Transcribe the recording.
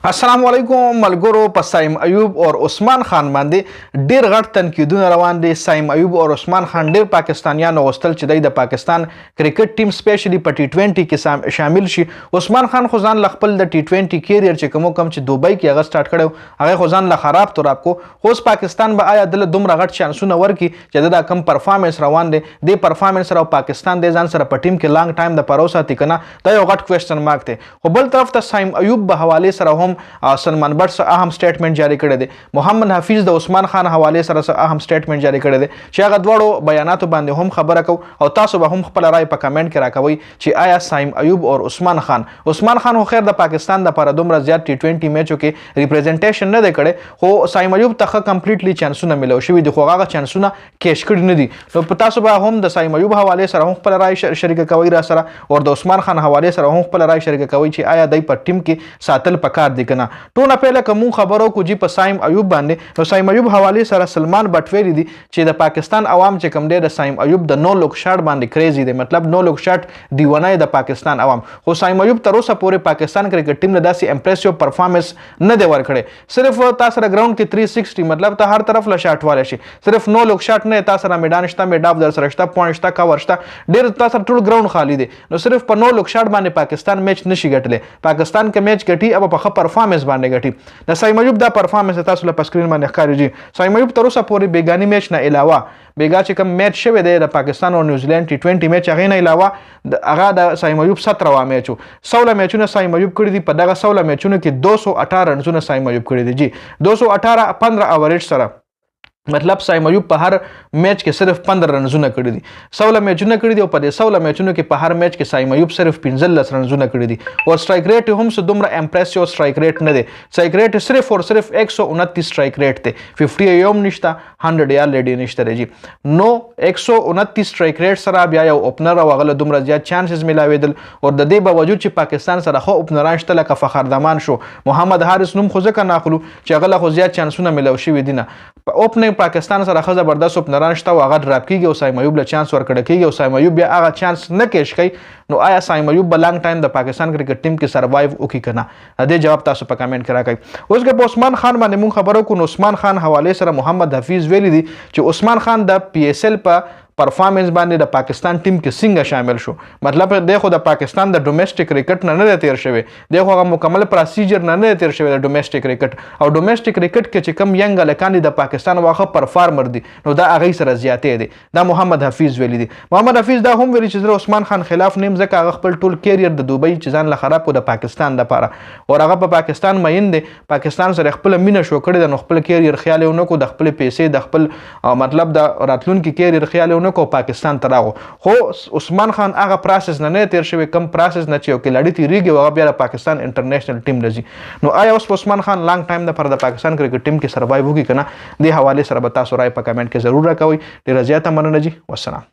السلام علیکم ملګرو. په سایم ایوب او عثمان خان باندې ډیر غټ تنقیدونه روان دي. سایم ایوب او عثمان خان ډیر پاکستانیانو غوښتل چې د پاکستان کرکټ ټیم سپیشلی په ټي 20 کې شامل شي. عثمان خان خو ځان خپل د ټي 20 کیریئر چې کوم چې دوبۍ کې هغه سٹارټ کړو هغه خو ځان له خراب تراب کو. اوس پاکستان به آیا دله دومره غټ چانسونه ورکي چې دا کم پرفارمنس روان دي د پرفارمنس راو پاکستان د ځان سره په ټیم کې لانګ ټایم د پروسه تکنه دا یو غټ کوېسچن مارک دی. خو بل طرف ته سایم ایوب به حواله سره سلمان اهم سټیټمنټ جاری کړی دی. محمد حفیظ د عثمان خان حواله سره اهم سټیټمنټ جاری کړی دی چې هغه دواړو بیاناتو باندې هم خبره کو او تاسو به هم خپل رائے په کمنټ کې راکوي چې آیا سایم ایوب او عثمان خان خو خیر د پاکستان د لپاره دومره زیات ټي 20 میچو کې ریپرزنټیشن نه دی کړی، خو سایم ایوب ته کمپلیټلی چانسونه ملو شوي دي، خو هغه چانسونه کیش کړي نه دي. نو په تاسو به هم د سایم ایوب حواله سره هم خپل رائے شریک کوي را سره او د عثمان خان حواله سره هم خپل رائے شریک کوي چې آیا دای په ټیم کې ساتل پکار دي کنه. ټول پهله کوم خبرو کو جی په سایم ایوب باندې. نو سایم ایوب حواله سره سلمان بټویری دي چې د پاکستان عوام چې کوم دی د سایم ایوب د نو لوک شاټ باندې کریزي دي، مطلب نو لوک شاټ دیوانه د پاکستان عوام. خو سایم ایوب تر اوسه پورې پاکستان کرکټ ټیم نه داسې امپریسیو پرفارمنس نه دی ورکړی. صرف تاسو سره ګراوند کې 360 مطلب ته هر طرف له شاټ واله شي، صرف نو لوک شاټ نه، تاسو سره میدان شته، میډاف در سره شته، پوینټ شته، کور شته، ډیر تاسو سره ټول ګراوند خالی دی. نو صرف په نو لوک شاټ باندې پاکستان میچ نشي ګټلی. پاکستان کې میچ ګټي او په ښه پرفارمنس باندې ګټي. د سایم ایوب دا پرفارمنس تاسو له سکرین باندې ښکاري. سایم ایوب تر اوسه پورې بیګانی میچ نه علاوه بیګا چې کوم میچ شوی دی د پاکستان او نیوزیلند ټي 20 میچ هغه نه علاوه هغه د سایم ایوب 17 میچ 16 میچونه سایم ایوب کړی دي. په دغه 16 میچونو کې 218 رنزونه سایم ایوب کړی دي. جی 218 15 اوریج سره، مطلب سایم ایوب په هر میچ کې صرف 15 رنزونه کړی دي. 16 میچونه کړی دي او په دې 16 میچونو کې په هر میچ کې سایم ایوب صرف 15 رنزونه کړی دي. او سټرایک ریټ هم څه دومره امپریسیو سټرایک ریټ نه دی. سټرایک ریټ صرف او صرف 129 سټرایک ریټ دی. 50 یوم نشته، 100 یا لیډي نشته جی. نو 129 سټرایک ریټ سره بیا یو اوپنر او غل دومره زیات چانسز ملاویدل. او د دې باوجود چې پاکستان سره خو اوپنران شته لکه فخردمان شو، محمد حارث نوم خو ځکه ناخلو چې غل خو زیات چانسونه ملاو شوي دي. نه په اوپننګ پاکستان سره خو زبردست اوپنران شته او هغه ډراپ کیږي او سایم ایوب له چانس ورکړه کیږي او سایم ایوب بیا هغه چانس نه کیش کوي. نو آیا سایم ایوب به لانګ ټایم د پاکستان کرکټ ټیم کې سروایو وکړي کنه؟ دې جواب تاسو په کمنټ کې راکړئ. اوس که په عثمان خان باندې مونږ خبرو کو، نو عثمان خان حواله سره محمد حفیظ ویلي دي چې عثمان خان د پی ایس ایل په پرفارمنس باندې د پاکستان ټیم کې څنګه شامل شو. مطلب د خو د پاکستان د ډومېسټک کرکټ نه تیر شوی، د خو هغه مکمل پروسیجر نه تیر شوی د ډومېسټک کرکټ. او ډومېسټک کرکټ کې چې کم ینګ لکان د پاکستان واخه پرفارمر دي، نو دا هغه سره زیاتې دي. دا محمد حفیظ ویلي دي. محمد حفیظ دا هم ویلي چې عثمان خان خلاف نیم ځکه هغه خپل ټول کیریئر د دوبۍ چې ځان له خراب کو د پاکستان لپاره او هغه په پاکستان مین دي، پاکستان سره خپل مینه شو کړی د خپل کیریئر خیال یې ونه کو، د خپل پیسې د خپل مطلب د راتلونکي کیریئر خیال یې ونه کو پاکستان تراغو. خو عثمان خان هغه پروسس نه تیر شوی، کم پروسس نه چې یو کلاړی تیریږي او بیا د پاکستان انټرنیشنل ټیم راځي. نو آیا اوس عثمان خان لانګ ټایم د پر د پاکستان کرکټ ټیم کې سروایو وکړي کنه؟ دې حواله سره به تاسو رائے په کمنټ کې ضرور راکوئ. ډیره زیاته مننه جی. والسلام.